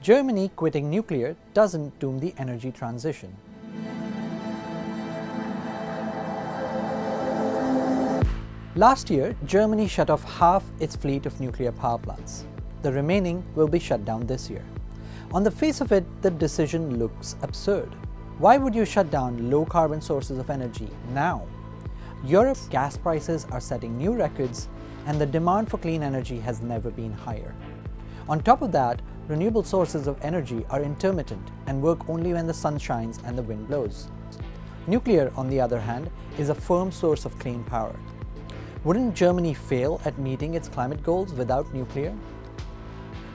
Germany quitting nuclear doesn't doom the energy transition. Last year, Germany shut off half its fleet of nuclear power plants. The remaining will be shut down this year. On the face of it, the decision looks absurd. Why would you shut down low-carbon sources of energy now? Europe's gas prices are setting new records, and the demand for clean energy has never been higher. On top of that, renewable sources of energy are intermittent and work only when the sun shines and the wind blows. Nuclear, on the other hand, is a firm source of clean power. Wouldn't Germany fail at meeting its climate goals without nuclear?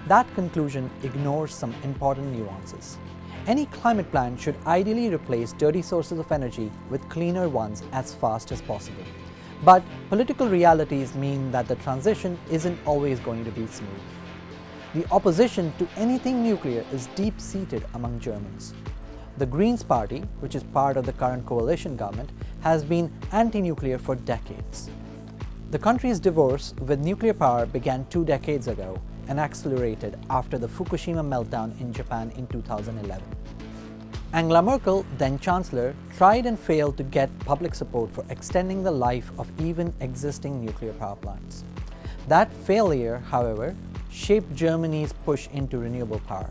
That conclusion ignores some important nuances. Any climate plan should ideally replace dirty sources of energy with cleaner ones as fast as possible. But political realities mean that the transition isn't always going to be smooth. The opposition to anything nuclear is deep-seated among Germans. The Greens Party, which is part of the current coalition government, has been anti-nuclear for decades. The country's divorce with nuclear power began 2 decades ago and accelerated after the Fukushima meltdown in Japan in 2011. Angela Merkel, then Chancellor, tried and failed to get public support for extending the life of even existing nuclear power plants. That failure, however, shaped Germany's push into renewable power.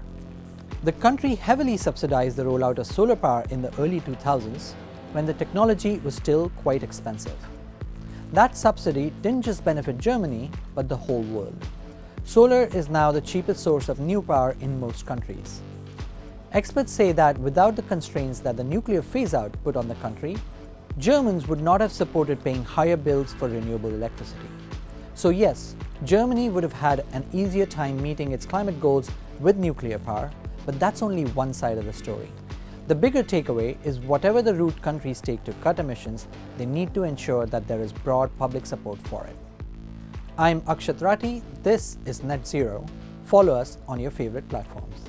The country heavily subsidized the rollout of solar power in the early 2000s when the technology was still quite expensive. That subsidy didn't just benefit Germany, but the whole world. Solar is now the cheapest source of new power in most countries. Experts say that without the constraints that the nuclear phase-out put on the country, Germans would not have supported paying higher bills for renewable electricity. So yes, Germany would have had an easier time meeting its climate goals with nuclear power, but that's only one side of the story. The bigger takeaway is whatever the route countries take to cut emissions, they need to ensure that there is broad public support for it. I'm Akshat Rathi, this is Net Zero. Follow us on your favorite platforms.